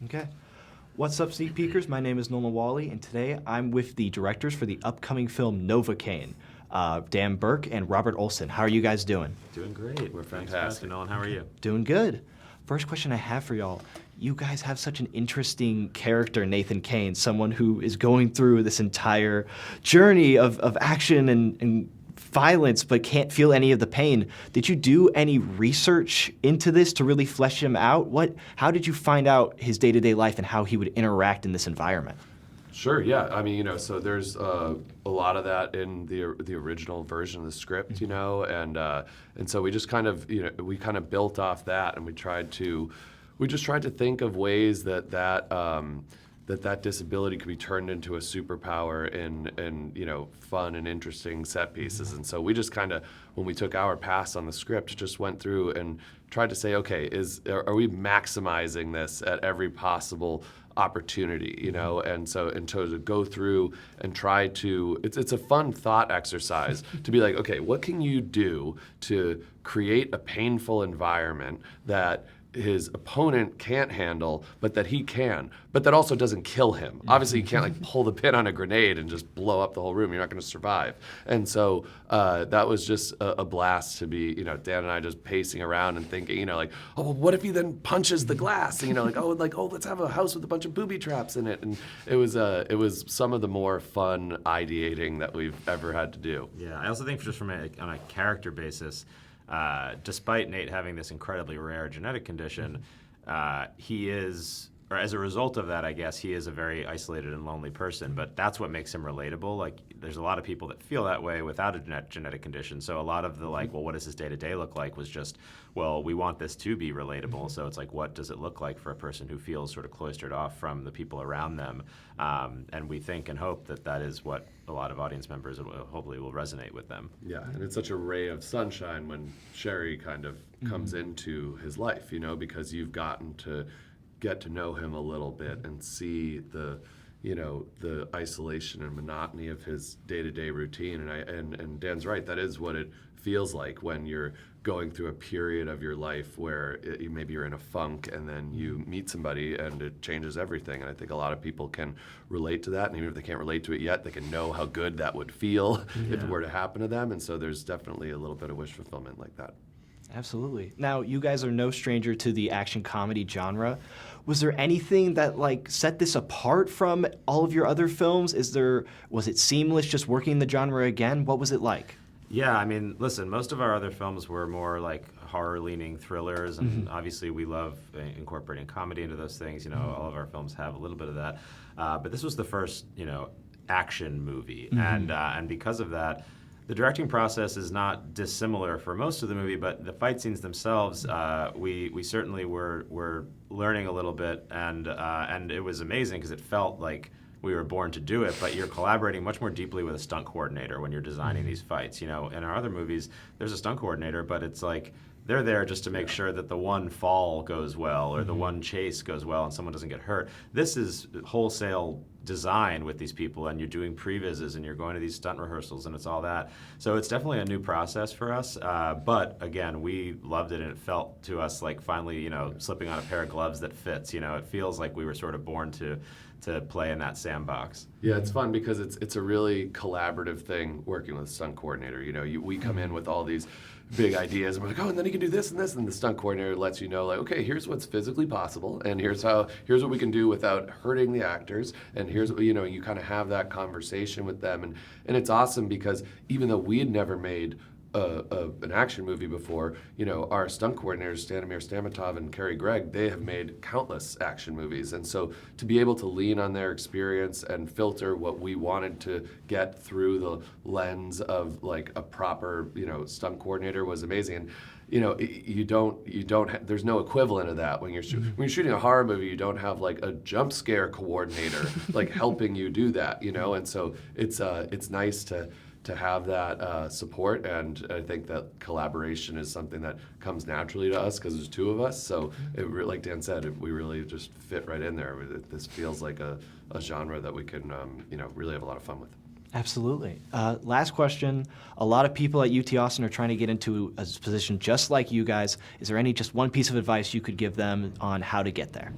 Okay. What's up, sneak peekers? My name is Nolan Walley, and today I'm with the directors for the upcoming film Novocaine, Dan Berk and Robert Olsen. How are you guys doing? Doing great. We're Thanks for asking, fantastic. Nolan. How are you? Doing good. First question I have for y'all. You guys have such an interesting character, Nathan Kane, someone who is going through this entire journey of action and violence but can't feel any of the pain. Did you do any research into this to really flesh him out? How did you find out his day-to-day life and how he would interact in this environment? Sure, yeah. I mean, so there's a lot of that in the original version of the script, and so we just kind of, we kind of built off that, and we just tried to think of ways that disability could be turned into a superpower in fun and interesting set pieces. And so we just kind of, when we took our pass on the script, just went through and tried to say, okay, are we maximizing this at every possible opportunity, and to go through and try to, it's a fun thought exercise to be like, okay, what can you do to create a painful environment that his opponent can't handle, but that he can, but that also doesn't kill him. Obviously, you can't pull the pin on a grenade and just blow up the whole room. You're not going to survive. And so that was just a blast to be, Dan and I just pacing around and thinking, oh, well, what if he then punches the glass? And, let's have a house with a bunch of booby traps in it. And it was some of the more fun ideating that we've ever had to do. Yeah, I also think just on a character basis, despite Nate having this incredibly rare genetic condition, he is, or as a result of that, I guess, he is a very isolated and lonely person, but that's what makes him relatable. Like, there's a lot of people that feel that way without a genetic condition, so a lot of the, well, what does his day-to-day look like was just, well, we want this to be relatable, so it's like, what does it look like for a person who feels sort of cloistered off from the people around them? And we think and hope that that is what a lot of audience members hopefully will resonate with them. Yeah, and it's such a ray of sunshine when Sherry kind of comes into his life, because you've gotten to get to know him a little bit and see the isolation and monotony of his day-to-day routine. And Dan's right, that is what it feels like when you're going through a period of your life where maybe you're in a funk and then you meet somebody and it changes everything. And I think a lot of people can relate to that, and even if they can't relate to it yet, they can know how good that would feel if it were to happen to them. And so there's definitely a little bit of wish fulfillment like that. Absolutely. Now, you guys are no stranger to the action comedy genre. Was there anything that set this apart from all of your other films? Was it seamless just working the genre again? What was it like? Yeah, I mean, listen, most of our other films were more horror-leaning thrillers, and obviously we love incorporating comedy into those things. All of our films have a little bit of that. But this was the first, action movie, and because of that, the directing process is not dissimilar for most of the movie, but the fight scenes themselves, we certainly were learning a little bit, and it was amazing because it felt like we were born to do it, but you're collaborating much more deeply with a stunt coordinator when you're designing these fights. In our other movies, there's a stunt coordinator, but it's like they're there just to make sure that the one fall goes well or the one chase goes well and someone doesn't get hurt. This is wholesale design with these people, and you're doing previses and you're going to these stunt rehearsals and it's all that. So it's definitely a new process for us, but again, we loved it, and it felt to us like finally, slipping on a pair of gloves that fits. It feels like we were sort of born to play in that sandbox. Yeah, it's fun because it's a really collaborative thing working with a stunt coordinator. We come in with all these big ideas, and we're like, oh, and then he can do this and this, and the stunt coordinator lets you know, okay, here's what's physically possible, and here's what we can do without hurting the actors, and here's what, you kind of have that conversation with them, and it's awesome because even though we had never made an action movie before, our stunt coordinators, Stanimir Stamatov and Carrie Gregg, they have made countless action movies. And so to be able to lean on their experience and filter what we wanted to get through the lens of a proper, stunt coordinator was amazing. And, there's no equivalent of that when you're shooting a horror movie. You don't have a jump scare coordinator helping you do that, and so it's nice to have that support, and I think that collaboration is something that comes naturally to us because there's two of us. So, like Dan said, we really just fit right in there. This feels like a genre that we can, really have a lot of fun with. Absolutely. Last question. A lot of people at UT Austin are trying to get into a position just like you guys. Is there just one piece of advice you could give them on how to get there?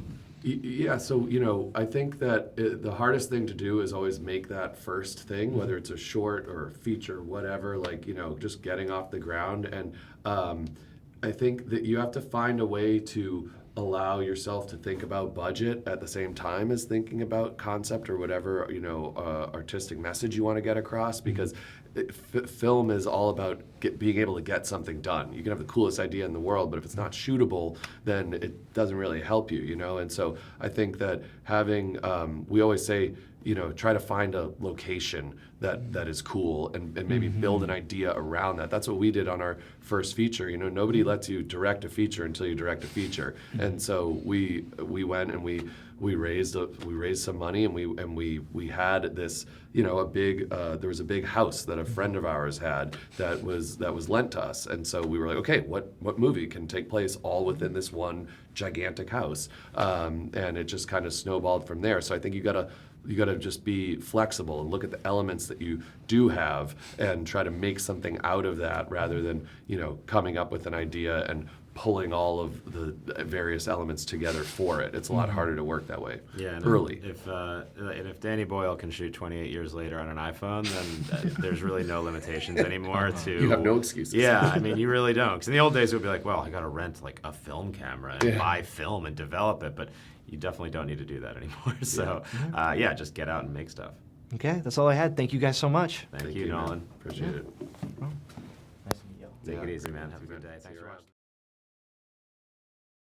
Yeah, so I think that the hardest thing to do is always make that first thing, whether it's a short or a feature, whatever. Like just getting off the ground, and I think that you have to find a way to allow yourself to think about budget at the same time as thinking about concept or whatever artistic message you want to get across, because film is all about being able to get something done. You can have the coolest idea in the world, but if it's not shootable, then it doesn't really help you, And so I think that having, we always say, try to find a location that is cool and maybe build an idea around that. That's what we did on our first feature. Nobody lets you direct a feature until you direct a feature. And so we went and we raised some money, and we had this a big there was a big house that a friend of ours had that was lent to us, and so we were like, okay, what movie can take place all within this one gigantic house, and it just kind of snowballed from there. So I think you gotta just be flexible and look at the elements that you do have and try to make something out of that, rather than coming up with an idea and pulling all of the various elements together for it. It's a lot harder to work that way. Yeah, and early. If Danny Boyle can shoot 28 years later on an iPhone, then there's really no limitations anymore. You have no excuses. Yeah, I mean, you really don't. Because in the old days, it would be like, well, I got to rent like a film camera and buy film and develop it, but you definitely don't need to do that anymore. So, just get out and make stuff. Okay, that's all I had. Thank you guys so much. Thank you, Nolan. Appreciate it. Nice to meet you. Take it easy, man. Have a good day. Thanks for watching.